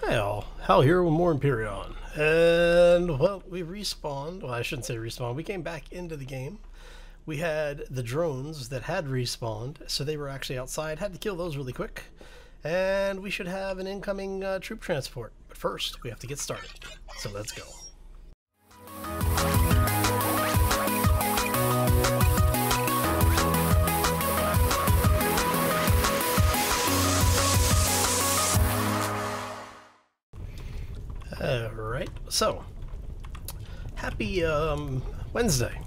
Hi all, Hal here with more Empyrion. And, well, we respawned. Well, I shouldn't say respawned. We came back into the game. We had the drones that had respawned, so they were actually outside. Had to kill those really quick. And we should have an incoming troop transport. But first, we have to get started. So let's go. Alright, so happy Wednesday.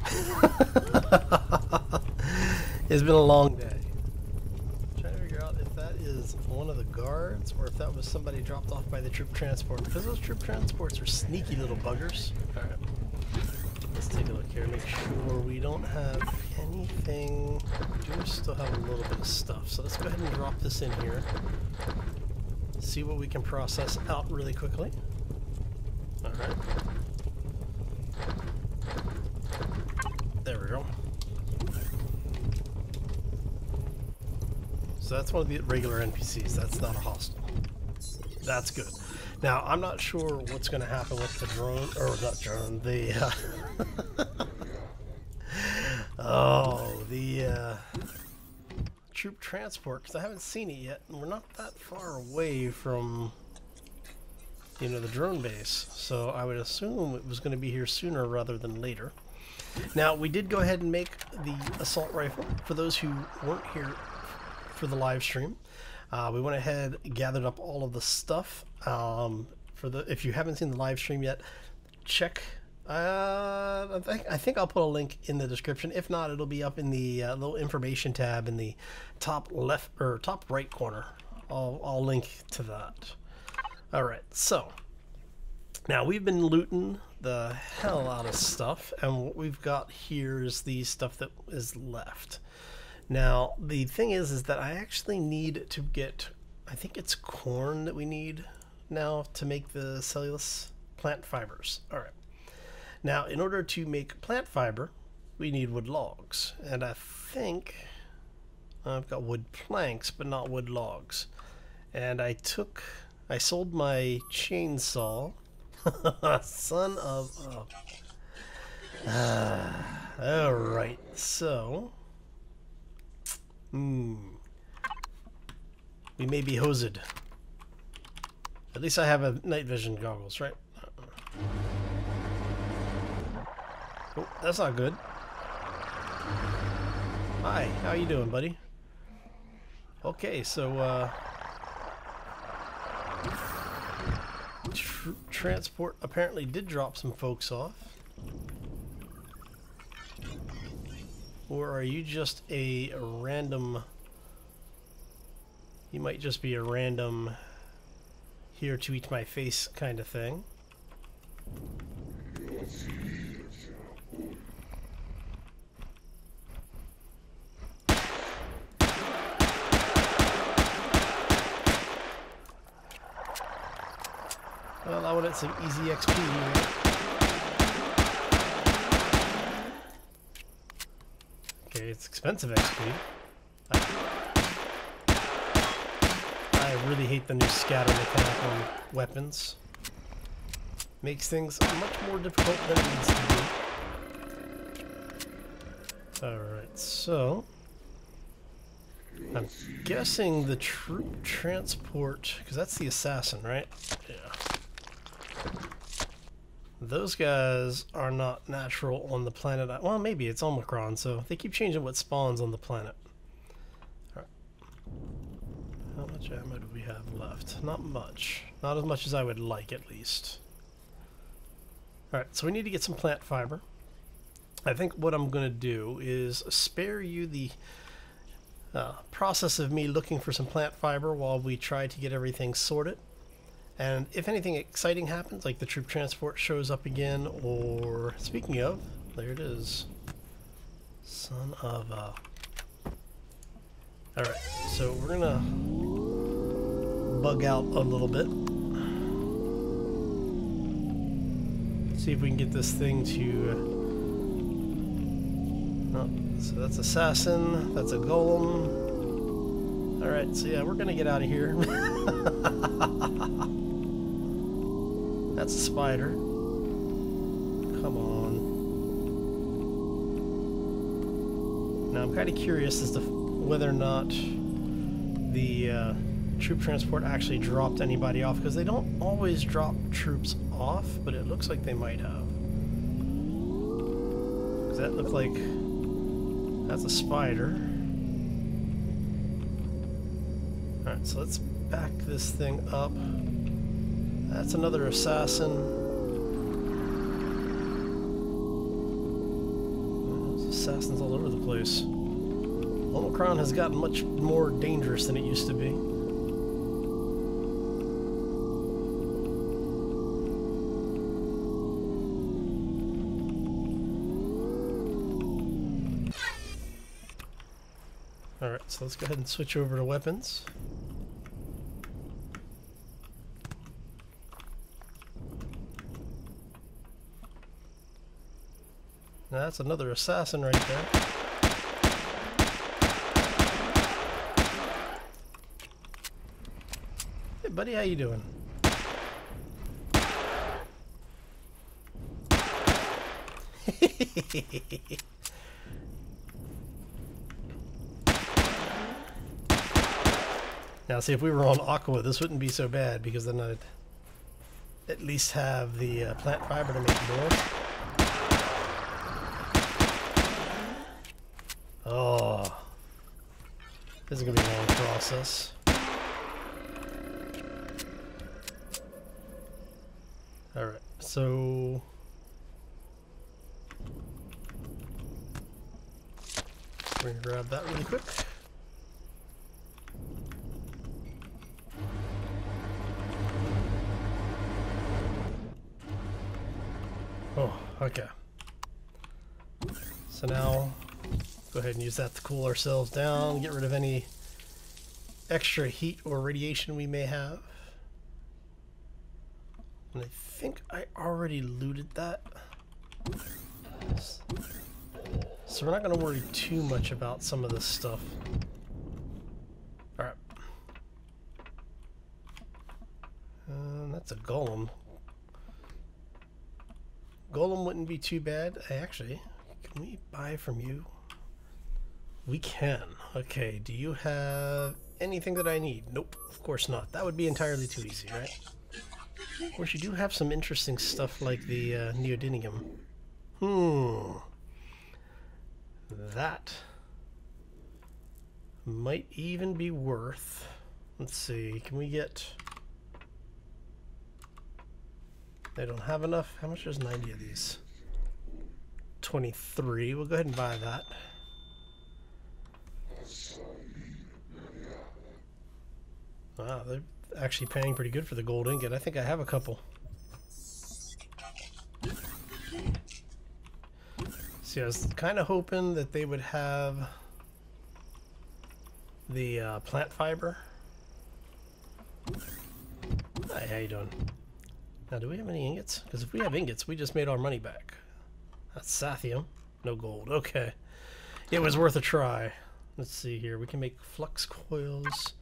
It's been a long day. I'm trying to figure out if that is one of the guards or if that was somebody dropped off by the troop transport, because those troop transports are sneaky little buggers. Alright, let's take a look here, make sure we don't have anything. We do still have a little bit of stuff, so let's go ahead and drop this in here. See what we can process out really quickly. Alright. There we go. So that's one of the regular NPCs. That's not a hostile. That's good. Now, I'm not sure what's going to happen with the drone, or not drone, the, troop transport, because I haven't seen it yet, and we're not that far away from, you know, the drone base, so I would assume it was going to be here sooner rather than later. Now, we did go ahead and make the assault rifle for those who weren't here for the live stream. We went ahead, gathered up all of the stuff. If you haven't seen the live stream yet, check. I think I'll put a link in the description. If not, it'll be up in the little information tab in the top left or top right corner. I'll link to that. Alright, so now we've been looting the hell out of stuff, and what we've got here is the stuff that is left. Now, the thing is that I actually need to get, I think it's corn that we need now to make the cellulose plant fibers. Alright. Now, in order to make plant fiber, we need wood logs, and I think I've got wood planks, but not wood logs. And I sold my chainsaw. Son of a... Alright, so... we may be hosed. At least I have a night vision goggles, right? Oh, that's not good. Hi, how you doing, buddy? Okay, so, transport apparently did drop some folks off. Or are you just a random... You might just be a random here to eat my face kind of thing. Well, I wanted some easy XP here. Okay, it's expensive XP. I really hate the new scatter mechanic on weapons. Makes things much more difficult than it needs to be. Alright, so... I'm guessing the troop transport... Because that's the assassin, right? Yeah. Those guys are not natural on the planet. Well, maybe it's Omicron, so they keep changing what spawns on the planet. Alright. How much ammo do we have left? Not much. Not as much as I would like, at least. Alright, so we need to get some plant fiber. I think what I'm going to do is spare you the process of me looking for some plant fiber while we try to get everything sorted. And if anything exciting happens, like the troop transport shows up again, or speaking of, there it is. Son of a... Alright, so we're gonna bug out a little bit. See if we can get this thing to... Oh, so that's assassin, that's a golem. Alright, so yeah, we're gonna get out of here. That's a spider. Come on. Now I'm kind of curious as to whether or not the troop transport actually dropped anybody off, because they don't always drop troops off, but it looks like they might have. Because that looked like that's a spider. Alright, so let's back this thing up. That's another assassin. There's assassins all over the place. Omicron has gotten much more dangerous than it used to be. Alright, so let's go ahead and switch over to weapons. Now that's another assassin right there. Hey buddy, how you doing? Now see, if we were on Aqua, this wouldn't be so bad, because then I'd at least have the plant fiber to make more. Oh, this is going to be a long process. Alright, so we're going to grab that really quick. Oh, okay. So now go ahead and use that to cool ourselves down, get rid of any extra heat or radiation we may have. And I think I already looted that. So we're not going to worry too much about some of this stuff. Alright. That's a golem. Golem wouldn't be too bad. Actually, can we buy from you? We can. Okay, do you have anything that I need? Nope, of course not. That would be entirely too easy, right? Of course, you do have some interesting stuff like the neodymium. That might even be worth... Let's see, can we get... They don't have enough. How much is 90 of these? 23. We'll go ahead and buy that. Wow, they're actually paying pretty good for the gold ingot. I think I have a couple. See, I was kind of hoping that they would have the plant fiber. Hi, how you doing? Now, do we have any ingots? Because if we have ingots, we just made our money back. That's Sathium. No gold. Okay. It was worth a try. Let's see here. We can make flux coils.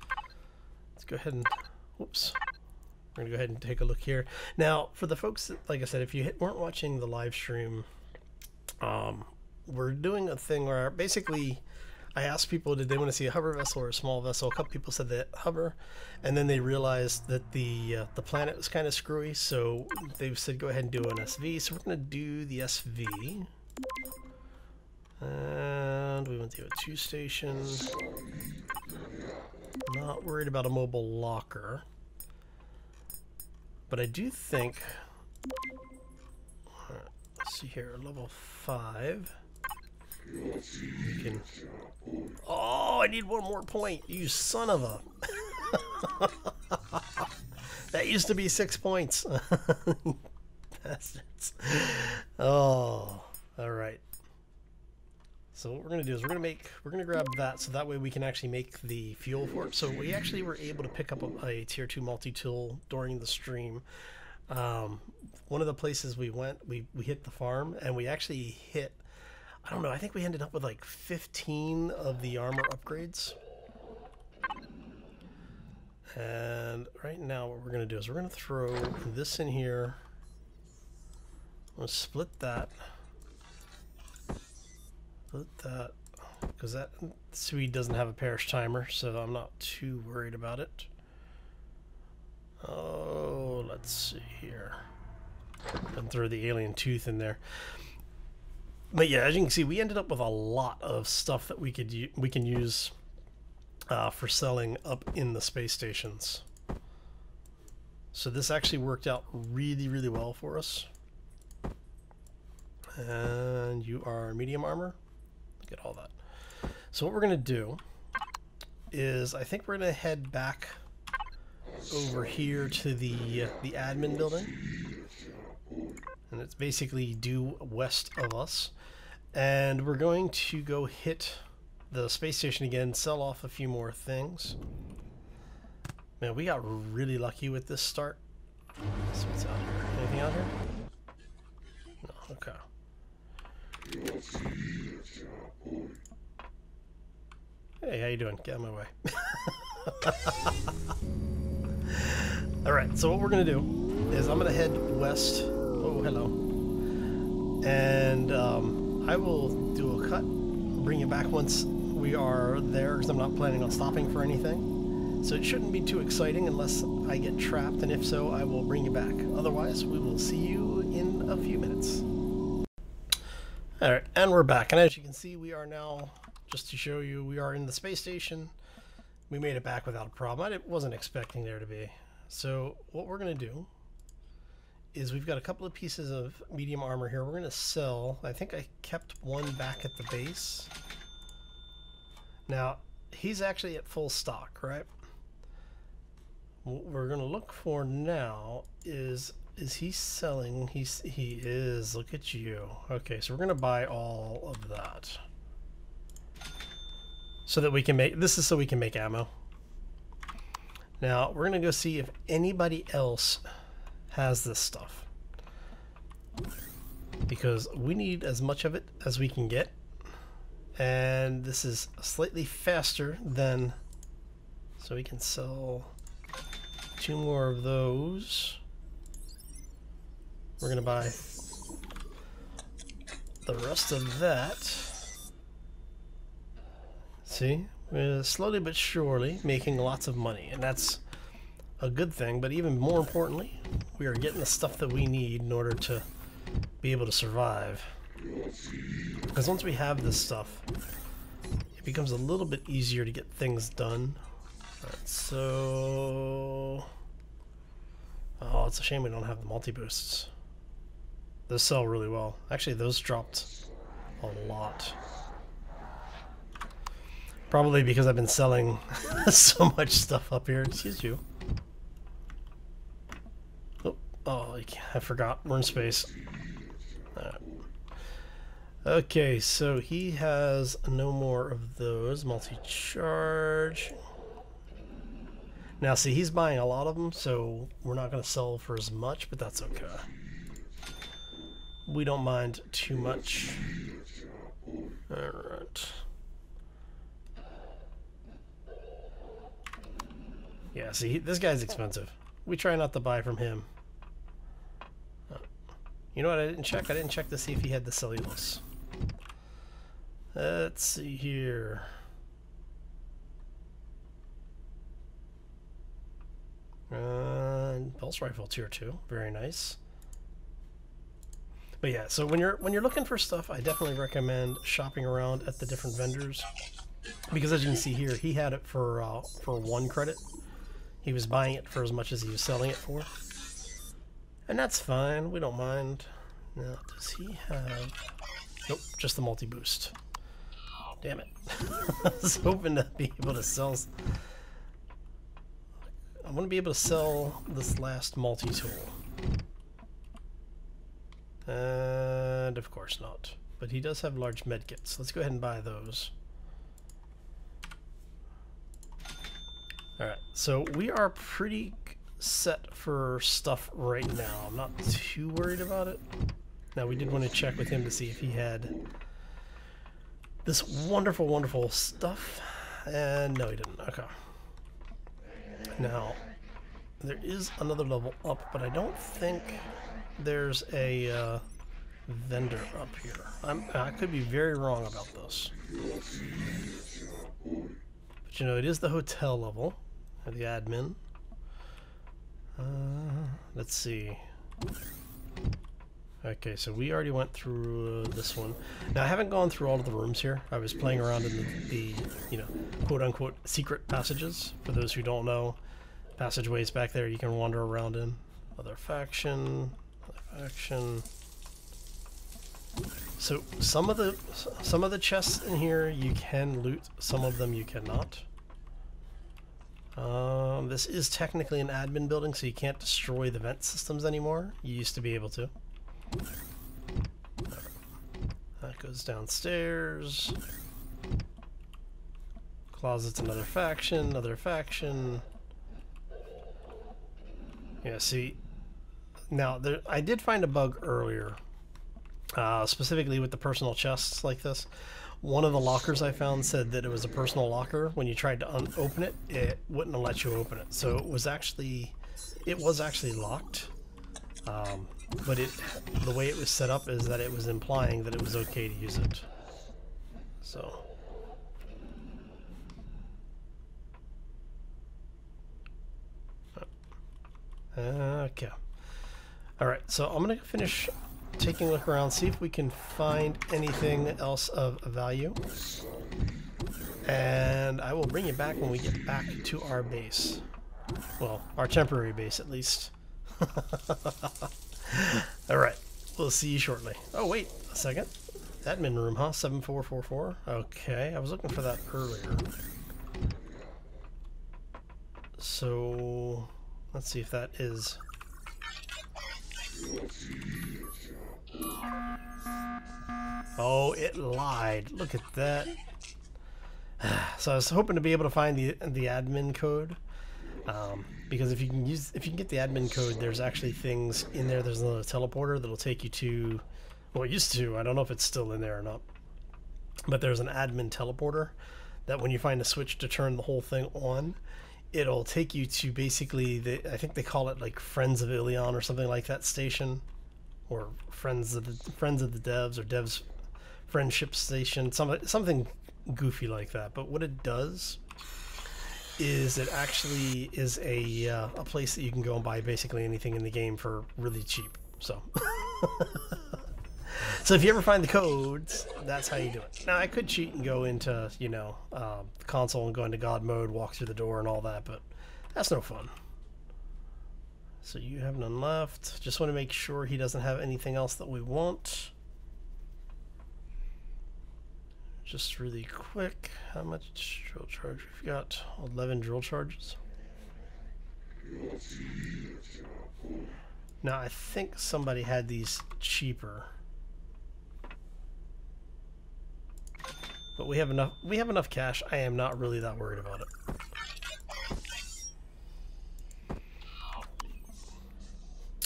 Let's go ahead and... Whoops. We're going to go ahead and take a look here. Now, for the folks that, like I said, if you weren't watching the live stream, we're doing a thing where basically I asked people, did they want to see a hover vessel or a small vessel? A couple people said that hover, and then they realized that the planet was kind of screwy, so they said go ahead and do an SV. So we're going to do the SV, and we want to do a 2 station. Not worried about a mobile locker, but I do think. All right, let's see here, level 5. We can... Oh, I need one more point. You son of a... That used to be 6 points. Bastards. Oh, all right. So what we're going to do is we're going to grab that, so that way we can actually make the fuel for it. So we actually were able to pick up a tier 2 multi-tool during the stream. One of the places we went, we hit the farm, and we actually hit, I don't know, I think we ended up with like 15 of the armor upgrades. And right now what we're going to do is we're going to throw this in here, We'll split that. Split that. Because that Swede doesn't have a parish timer, so I'm not too worried about it. Oh, let's see here. And throw the alien tooth in there. But yeah, as you can see, we ended up with a lot of stuff that we can use for selling up in the space stations. So this actually worked out really, really well for us. And you are medium armor. Look at all that. So what we're going to do is, I think we're going to head back over here to the admin building. And it's basically due west of us. And we're going to go hit the space station again, sell off a few more things. Man, we got really lucky with this start. Let's see what's out here. Anything out here? No, okay. Hey, how you doing? Get out of my way. Alright, so what we're going to do is I'm going to head west. Oh, hello. And I will do a cut, bring you back once we are there, because I'm not planning on stopping for anything. So it shouldn't be too exciting unless I get trapped, and if so, I will bring you back. Otherwise, we will see you in a few minutes. Alright, and we're back. And as you can see, we are now, just to show you, we are in the space station. We made it back without a problem. I wasn't expecting there to be. So what we're going to do is we've got a couple of pieces of medium armor here. We're going to sell. I think I kept one back at the base. Now, he's actually at full stock, right? What we're going to look for now is he selling? He is. Look at you. Okay, so we're going to buy all of that. So that we can make, this is so we can make ammo. Now, we're going to go see if anybody else has this stuff. Because we need as much of it as we can get. And this is slightly faster than, so we can sell 2 more of those. We're going to buy the rest of that. See, we're slowly but surely making lots of money, and that's a good thing. But even more importantly, we are getting the stuff that we need in order to be able to survive. Because once we have this stuff, it becomes a little bit easier to get things done. Alright, so... oh, it's a shame we don't have the multi-boosts. Those sell really well. Actually, those dropped a lot. Probably because I've been selling so much stuff up here. Excuse you. Oh, I forgot. We're in space. Okay, so he has no more of those. Multi-charge. Now, see, he's buying a lot of them, so we're not going to sell for as much, but that's okay. We don't mind too much. Alright. Yeah, see, this guy's expensive. We try not to buy from him. You know what I didn't check? I didn't check to see if he had the cellulose. Let's see here. Pulse rifle tier 2, very nice. But yeah, so when you're looking for stuff, I definitely recommend shopping around at the different vendors, because as you can see here, he had it for 1 credit. He was buying it for as much as he was selling it for. And that's fine, we don't mind. Now, does he have... nope, just the multi-boost. Damn it. I was hoping to be able to sell... I want to be able to sell this last multi-tool. And of course not. But he does have large medkits. Let's go ahead and buy those. Alright, so we are pretty set for stuff right now. I'm not too worried about it. Now, we did want to check with him to see if he had this wonderful, wonderful stuff. And no, he didn't. Okay. Now, there is another level up, but I don't think there's a vendor up here. I could be very wrong about this. But you know, it is the hotel level, or the admin. Let's see. Okay, so we already went through this one. Now, I haven't gone through all of the rooms here. I was playing around in the you know, quote-unquote secret passages. For those who don't know, passageways back there you can wander around in. Other faction, other faction. So some of the chests in here you can loot, some of them you cannot. This is technically an admin building, so you can't destroy the vent systems anymore. You used to be able to. That goes downstairs. Closet's another faction, another faction. Yeah, see, now I did find a bug earlier, specifically with the personal chests like this. One of the lockers I found said that it was a personal locker. When you tried to open it, it wouldn't let you open it. So it was actually locked. But the way it was set up is that it was implying that it was okay to use it. So. Okay. Alright, so I'm going to finish taking a look around, see if we can find anything else of value. And I will bring you back when we get back to our base. Well, our temporary base at least. Alright, we'll see you shortly. Oh, wait a second. Admin room, huh? 7444. Okay, I was looking for that earlier. So, let's see if that is... Oh, it lied. Look at that. So I was hoping to be able to find the admin code. Because if you can get the admin code, there's actually things in there. There's another teleporter that'll take you to, well, it used to, I don't know if it's still in there or not, but there's an admin teleporter that when you find a switch to turn the whole thing on, it'll take you to basically I think they call it like Friends of Eleon or something like that station, or Friends of the Devs, or Devs Friendship Station, something goofy like that. But what it does is it actually is a place that you can go and buy basically anything in the game for really cheap. So, so if you ever find the codes, that's how you do it. Now I could cheat and go into, you know, the console and go into God mode, walk through the door and all that, but that's no fun. So you have none left. Just want to make sure he doesn't have anything else that we want. Just really quick, how much drill charge? We've got 11 drill charges. Now I think somebody had these cheaper, but we have enough cash. I am not really that worried about it.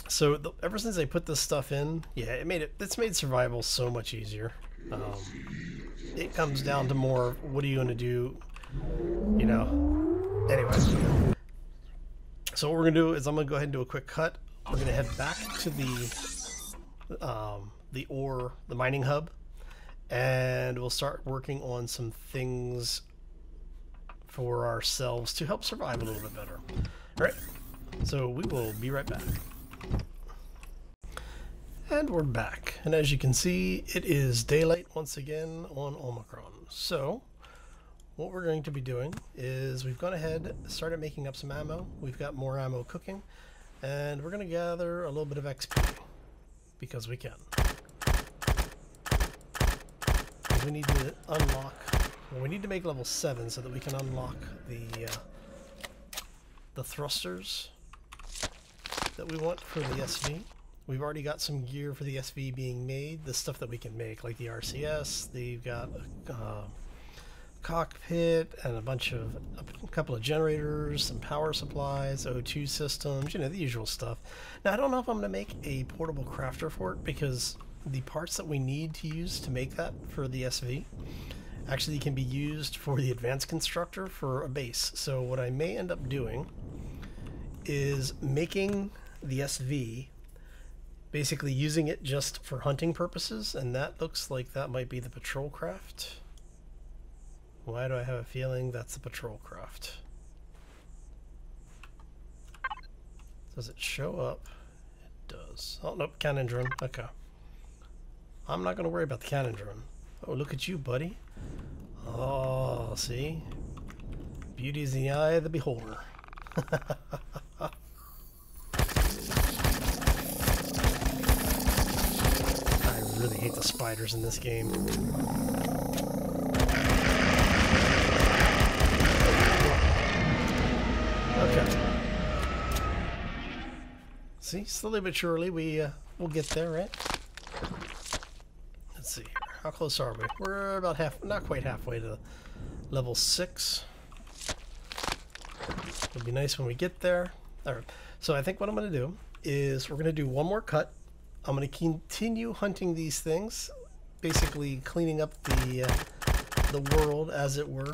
So ever since I put this stuff in, yeah, it's made survival so much easier. It comes down to more, what are you going to do, you know. Anyway, so what we're going to do is I'm going to go ahead and do a quick cut. We're going to head back to the mining hub, and we'll start working on some things for ourselves to help survive a little bit better. All right, so we will be right back. And we're back, and as you can see, it is daylight once again on Omicron. So what we're going to be doing is we've gone ahead, started making up some ammo. We've got more ammo cooking, and we're going to gather a little bit of XP because we can. We need to unlock, well, we need to make level 7 so that we can unlock the thrusters that we want for the SV. We've already got some gear for the SV being made, the stuff that we can make, like the RCS. They've got a cockpit and a couple of generators, some power supplies, O2 systems, you know, the usual stuff. Now, I don't know if I'm going to make a portable crafter for it, because the parts that we need to use to make that for the SV actually can be used for the advanced constructor for a base. So what I may end up doing is making the SV basically using it just for hunting purposes, and that looks like that might be the patrol craft. Why do I have a feeling that's the patrol craft? Does it show up? It does. Oh, nope, cannon drone. Okay. I'm not going to worry about the cannon drone. Oh, look at you, buddy. Oh, see? Beauty is in the eye of the beholder. I really hate the spiders in this game. Okay. See, slowly but surely we'll get there, right? Let's see here. How close are we? We're about not quite halfway to level 6. It'll be nice when we get there. All right. So I think what I'm going to do is we're going to do one more cut. I'm going to continue hunting these things, basically cleaning up the world, as it were.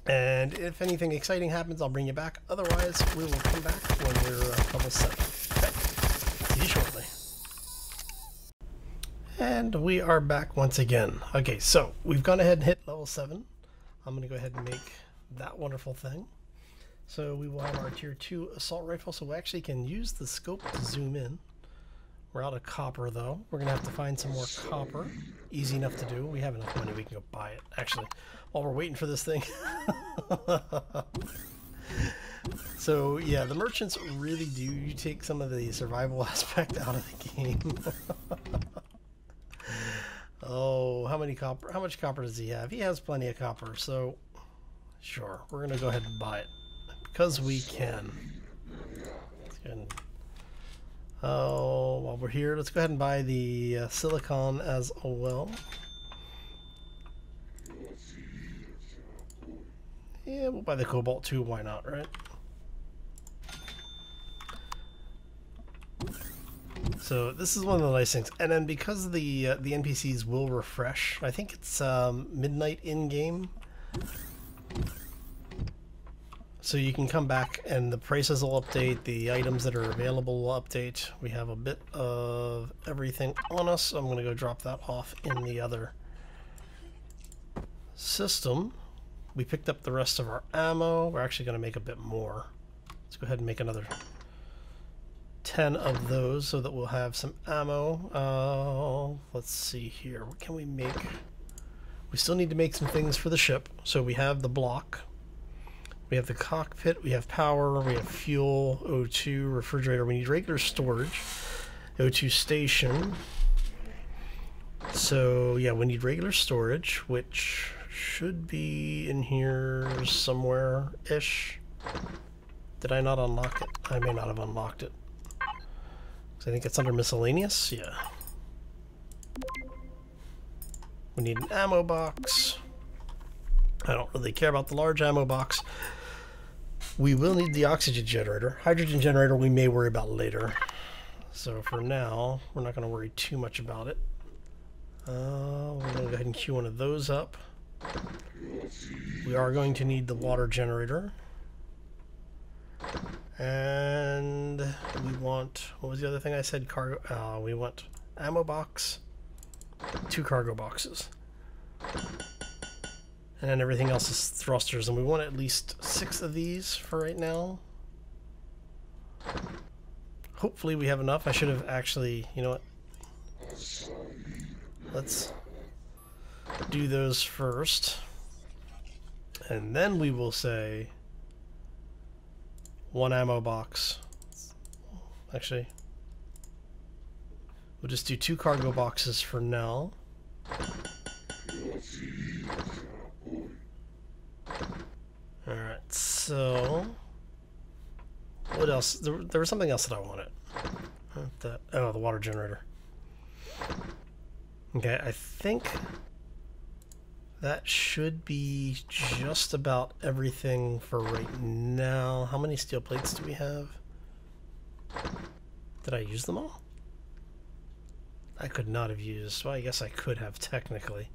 And if anything exciting happens, I'll bring you back. Otherwise, we will come back when we're level 7. Okay. See you shortly. And we are back once again. Okay, so we've gone ahead and hit level 7. I'm going to go ahead and make that wonderful thing. So we will have our tier 2 assault rifle, so we actually can use the scope to zoom in. We're out of copper though. We're gonna have to find some more copper. Easy enough to do. We have enough money, we can go buy it. Actually, while we're waiting for this thing. So yeah, the merchants really do take some of the survival aspect out of the game. Oh, how much copper does he have? He has plenty of copper, so sure, we're gonna go ahead and buy it. Because we can. Oh, while we're here, let's go ahead and buy the silicon as well. Yeah, we'll buy the cobalt too, why not, right? So this is one of the nice things. And then because the NPCs will refresh, I think it's midnight in-game. So you can come back and the prices will update, the items that are available will update. We have a bit of everything on us, so I'm going to go drop that off in the other system. We picked up the rest of our ammo. We're actually going to make a bit more. Let's go ahead and make another 10 of those so that we'll have some ammo. Let's see here. What can we make? We still need to make some things for the ship. So we have the block. We have the cockpit, we have power, we have fuel, O2, refrigerator. We need regular storage, O2 station. So yeah, we need regular storage, which should be in here somewhere-ish. Did I not unlock it? I may not have unlocked it. So I think it's under miscellaneous, yeah. We need an ammo box. I don't really care about the large ammo box. We will need the oxygen generator. Hydrogen generator we may worry about later. So for now, we're not going to worry too much about it. We're going to go ahead and queue one of those up. We are going to need the water generator. And we want, what was the other thing I said? Cargo. We want ammo box, 2 cargo boxes. And then everything else is thrusters, and we want at least 6 of these for right now. Hopefully we have enough. I should have actually, you know what? Let's do those first. And then we will say 1 ammo box. Actually, we'll just do 2 cargo boxes for now. Alright, so what else? There was something else that I wanted. Oh, the water generator. Okay, I think that should be just about everything for right now. How many steel plates do we have? Did I use them all? I could not have used. Well, I guess I could have technically.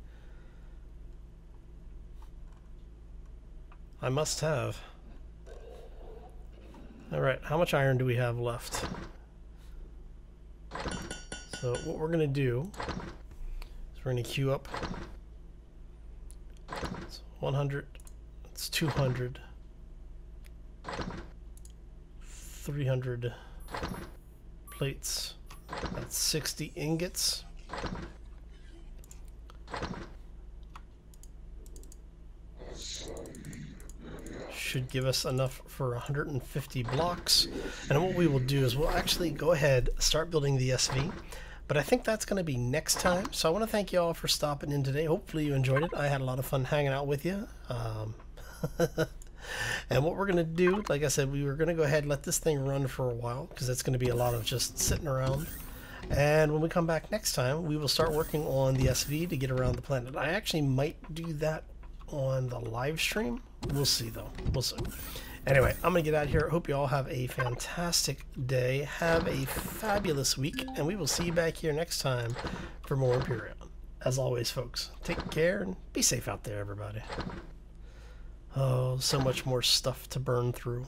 I must have. Alright, how much iron do we have left? So what we're going to do is we're going to queue up. It's 100, it's 200, 300 plates, that's 60 ingots. Should give us enough for 150 blocks. And what we will do is we'll actually go ahead, start building the SV. But I think that's going to be next time. So I want to thank you all for stopping in today. Hopefully you enjoyed it. I had a lot of fun hanging out with you. And what we're going to do, like I said, we were going to go ahead and let this thing run for a while, because it's going to be a lot of just sitting around. And when we come back next time, we will start working on the SV to get around the planet. I actually might do that on the live stream. We'll see though. We'll see. Anyway, I'm going to get out of here. I hope you all have a fantastic day. Have a fabulous week. And we will see you back here next time for more Empyrion. As always, folks, take care and be safe out there, everybody. Oh, so much more stuff to burn through.